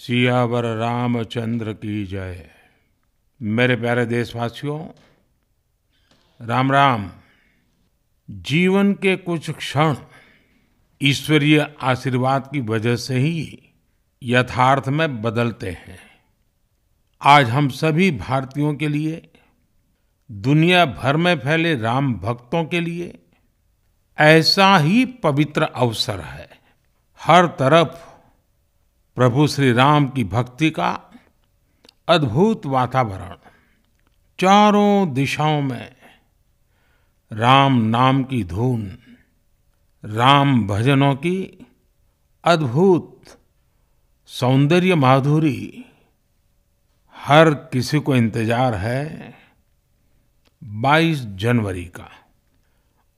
सियावर रामचंद्र की जय। मेरे प्यारे देशवासियों, राम राम। जीवन के कुछ क्षण ईश्वरीय आशीर्वाद की वजह से ही यथार्थ में बदलते हैं। आज हम सभी भारतीयों के लिए, दुनिया भर में फैले राम भक्तों के लिए ऐसा ही पवित्र अवसर है। हर तरफ प्रभु श्री राम की भक्ति का अद्भुत वातावरण, चारों दिशाओं में राम नाम की धुन, राम भजनों की अद्भुत सौंदर्य माधुरी। हर किसी को इंतजार है 22 जनवरी का,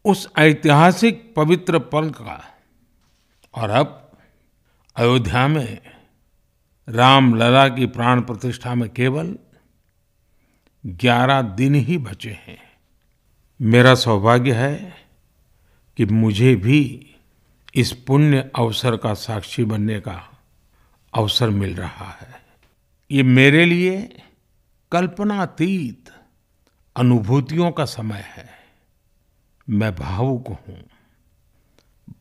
उस ऐतिहासिक पवित्र पल का। और अब अयोध्या में रामलला की प्राण प्रतिष्ठा में केवल 11 दिन ही बचे हैं। मेरा सौभाग्य है कि मुझे भी इस पुण्य अवसर का साक्षी बनने का अवसर मिल रहा है। ये मेरे लिए कल्पनातीत अनुभूतियों का समय है। मैं भावुक हूँ,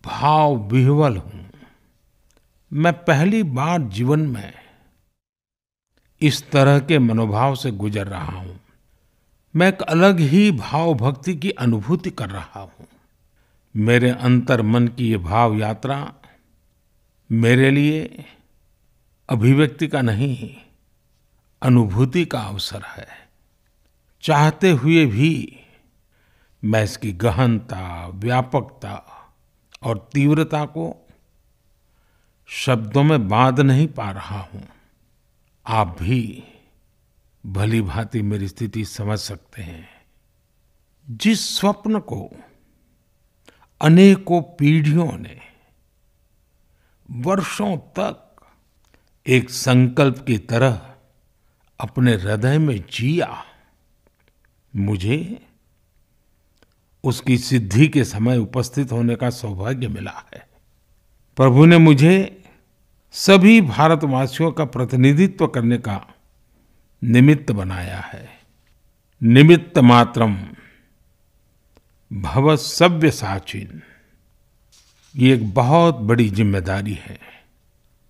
भाव विह्वल हूँ। मैं पहली बार जीवन में इस तरह के मनोभाव से गुजर रहा हूँ। मैं एक अलग ही भाव भक्ति की अनुभूति कर रहा हूँ। मेरे अंतर मन की ये भाव यात्रा मेरे लिए अभिव्यक्ति का नहीं, अनुभूति का अवसर है। चाहते हुए भी मैं इसकी गहनता, व्यापकता और तीव्रता को शब्दों में बांध नहीं पा रहा हूं। आप भी भली भांति मेरी स्थिति समझ सकते हैं। जिस स्वप्न को अनेकों पीढ़ियों ने वर्षों तक एक संकल्प की तरह अपने हृदय में जिया, मुझे उसकी सिद्धि के समय उपस्थित होने का सौभाग्य मिला है। प्रभु ने मुझे सभी भारतवासियों का प्रतिनिधित्व करने का निमित्त बनाया है। निमित्त मात्रम भव सव्यसाचिन। ये एक बहुत बड़ी जिम्मेदारी है।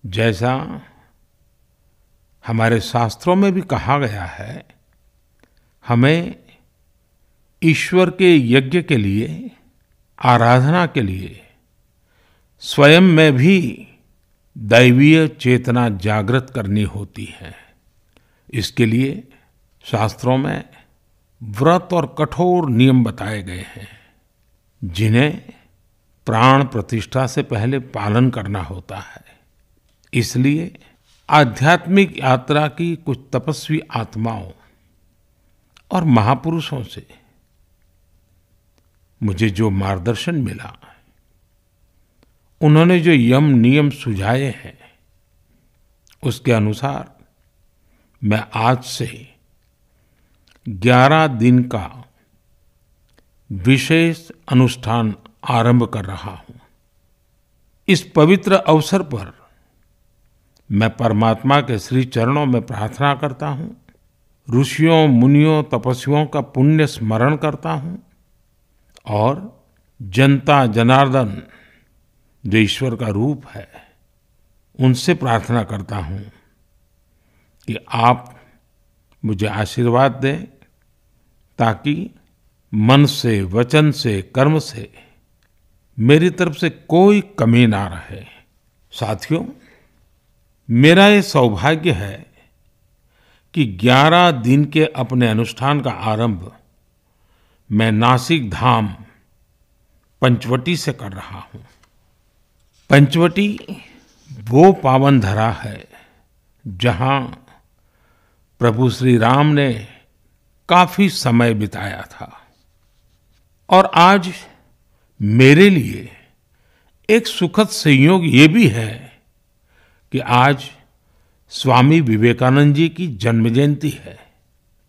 जैसा हमारे शास्त्रों में भी कहा गया है, हमें ईश्वर के यज्ञ के लिए, आराधना के लिए स्वयं में भी दैवीय चेतना जागृत करनी होती है। इसके लिए शास्त्रों में व्रत और कठोर नियम बताए गए हैं, जिन्हें प्राण प्रतिष्ठा से पहले पालन करना होता है। इसलिए आध्यात्मिक यात्रा की कुछ तपस्वी आत्माओं और महापुरुषों से मुझे जो मार्गदर्शन मिला, उन्होंने जो यम नियम सुझाए हैं, उसके अनुसार मैं आज से 11 दिन का विशेष अनुष्ठान आरंभ कर रहा हूं। इस पवित्र अवसर पर मैं परमात्मा के श्री चरणों में प्रार्थना करता हूं, ऋषियों, मुनियों, तपस्वियों का पुण्य स्मरण करता हूं और जनता जनार्दन जो ईश्वर का रूप है, उनसे प्रार्थना करता हूं कि आप मुझे आशीर्वाद दें, ताकि मन से, वचन से, कर्म से मेरी तरफ से कोई कमी ना रहे। साथियों, मेरा ये सौभाग्य है कि 11 दिन के अपने अनुष्ठान का आरंभ मैं नासिक धाम पंचवटी से कर रहा हूं। पंचवटी वो पावन धरा है जहां प्रभु श्री राम ने काफी समय बिताया था। और आज मेरे लिए एक सुखद संयोग ये भी है कि आज स्वामी विवेकानंद जी की जन्म जयंती है।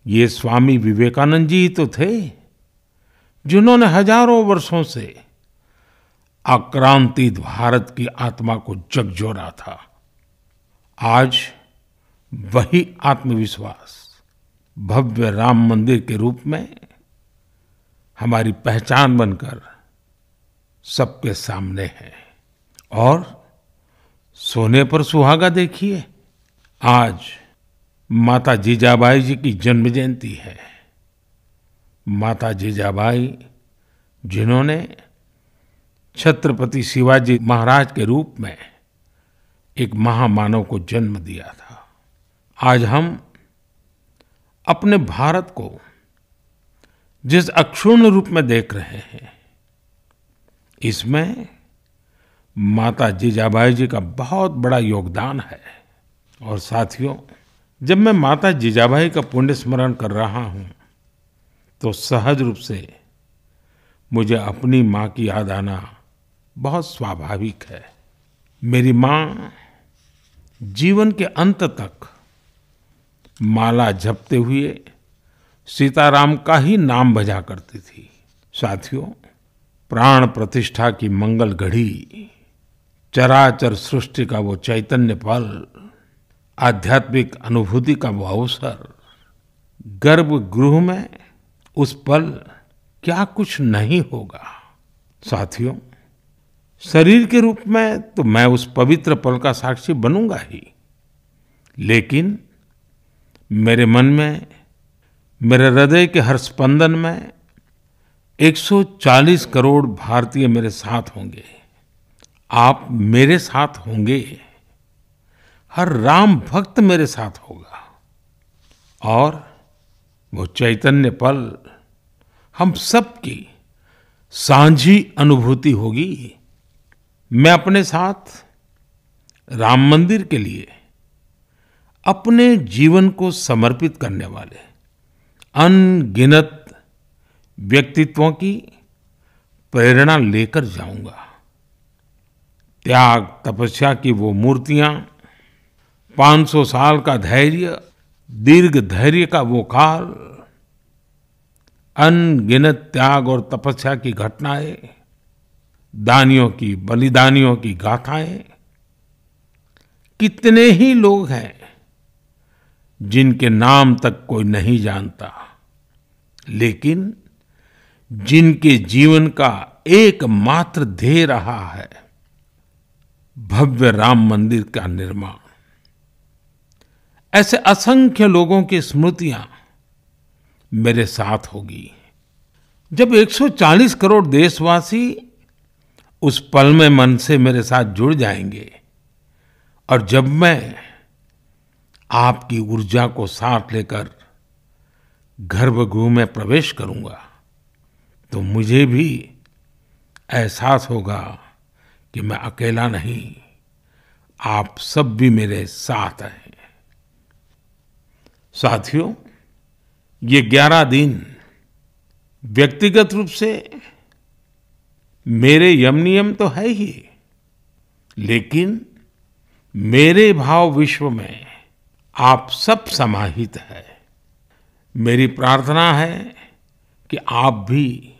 ये स्वामी विवेकानंद जी ही तो थे जिन्होंने हजारों वर्षों से आक्रांतित भारत की आत्मा को झकझोरा था। आज वही आत्मविश्वास भव्य राम मंदिर के रूप में हमारी पहचान बनकर सबके सामने है। और सोने पर सुहागा देखिए, आज माता जीजाबाई जी की जन्म जयंती है। माता जीजाबाई जिन्होंने छत्रपति शिवाजी महाराज के रूप में एक महामानव को जन्म दिया था। आज हम अपने भारत को जिस अक्षुण्ण रूप में देख रहे हैं, इसमें माता जीजाबाई जी का बहुत बड़ा योगदान है। और साथियों, जब मैं माता जीजाबाई का पुण्य स्मरण कर रहा हूँ तो सहज रूप से मुझे अपनी माँ की याद आना बहुत स्वाभाविक है। मेरी माँ जीवन के अंत तक माला जपते हुए सीताराम का ही नाम भजा करती थी। साथियों, प्राण प्रतिष्ठा की मंगल घड़ी, चराचर सृष्टि का वो चैतन्य पल, आध्यात्मिक अनुभूति का वो अवसर, गर्भगृह में उस पल क्या कुछ नहीं होगा। साथियों, शरीर के रूप में तो मैं उस पवित्र पल का साक्षी बनूंगा ही, लेकिन मेरे मन में, मेरे हृदय के हर स्पंदन में 140 करोड़ भारतीय मेरे साथ होंगे। आप मेरे साथ होंगे, हर राम भक्त मेरे साथ होगा। और वो चैतन्य पल हम सबकी सांझी अनुभूति होगी। मैं अपने साथ राम मंदिर के लिए अपने जीवन को समर्पित करने वाले अनगिनत व्यक्तित्वों की प्रेरणा लेकर जाऊंगा। त्याग तपस्या की वो मूर्तियां, 500 साल का धैर्य, दीर्घ धैर्य का वो काल, अनगिनत त्याग और तपस्या की घटनाएं, दानियों की, बलिदानियों की गाथाएं। कितने ही लोग हैं जिनके नाम तक कोई नहीं जानता, लेकिन जिनके जीवन का एकमात्र ध्येय रहा है भव्य राम मंदिर का निर्माण। ऐसे असंख्य लोगों की स्मृतियां मेरे साथ होगी। जब 140 करोड़ देशवासी उस पल में मन से मेरे साथ जुड़ जाएंगे, और जब मैं आपकी ऊर्जा को साथ लेकर गर्भगृह में प्रवेश करूंगा, तो मुझे भी एहसास होगा कि मैं अकेला नहीं, आप सब भी मेरे साथ हैं। साथियों, ये 11 दिन व्यक्तिगत रूप से मेरे यम नियम तो है ही, लेकिन मेरे भाव विश्व में आप सब समाहित है। मेरी प्रार्थना है कि आप भी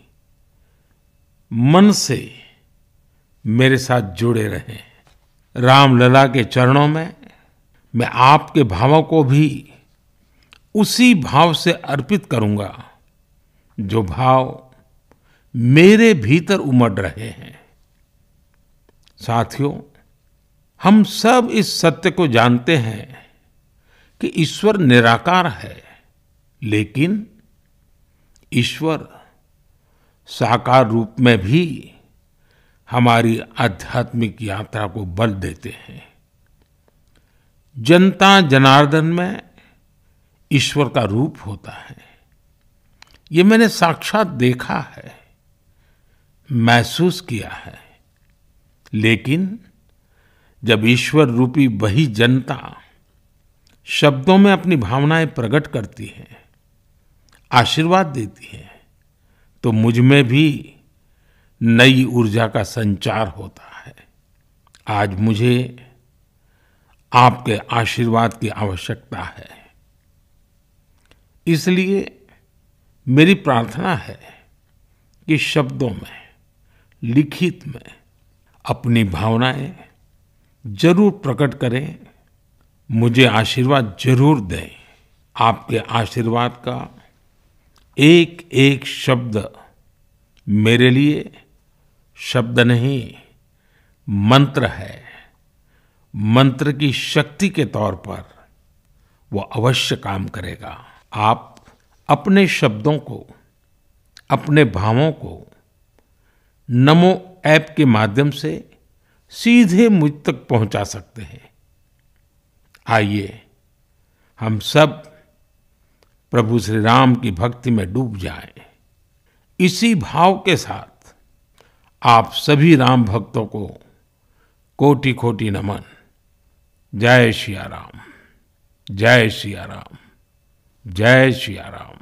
मन से मेरे साथ जुड़े रहें। रामलला के चरणों में मैं आपके भावों को भी उसी भाव से अर्पित करूंगा जो भाव मेरे भीतर उमड़ रहे हैं। साथियों, हम सब इस सत्य को जानते हैं कि ईश्वर निराकार है, लेकिन ईश्वर साकार रूप में भी हमारी आध्यात्मिक यात्रा को बल देते हैं। जनता जनार्दन में ईश्वर का रूप होता है, ये मैंने साक्षात देखा है, महसूस किया है। लेकिन जब ईश्वर रूपी वही जनता शब्दों में अपनी भावनाएं प्रकट करती है, आशीर्वाद देती है, तो मुझ में भी नई ऊर्जा का संचार होता है। आज मुझे आपके आशीर्वाद की आवश्यकता है, इसलिए मेरी प्रार्थना है कि शब्दों में, लिखित में अपनी भावनाएं जरूर प्रकट करें मुझे आशीर्वाद जरूर दें। आपके आशीर्वाद का एक एक शब्द मेरे लिए शब्द नहीं, मंत्र है। मंत्र की शक्ति के तौर पर वो अवश्य काम करेगा। आप अपने शब्दों को, अपने भावों को नमो ऐप के माध्यम से सीधे मुझ तक पहुंचा सकते हैं। आइए हम सब प्रभु श्री राम की भक्ति में डूब जाएं। इसी भाव के साथ आप सभी राम भक्तों को कोटि कोटि नमन। जय सिया राम, जय सिया राम, जय सिया राम।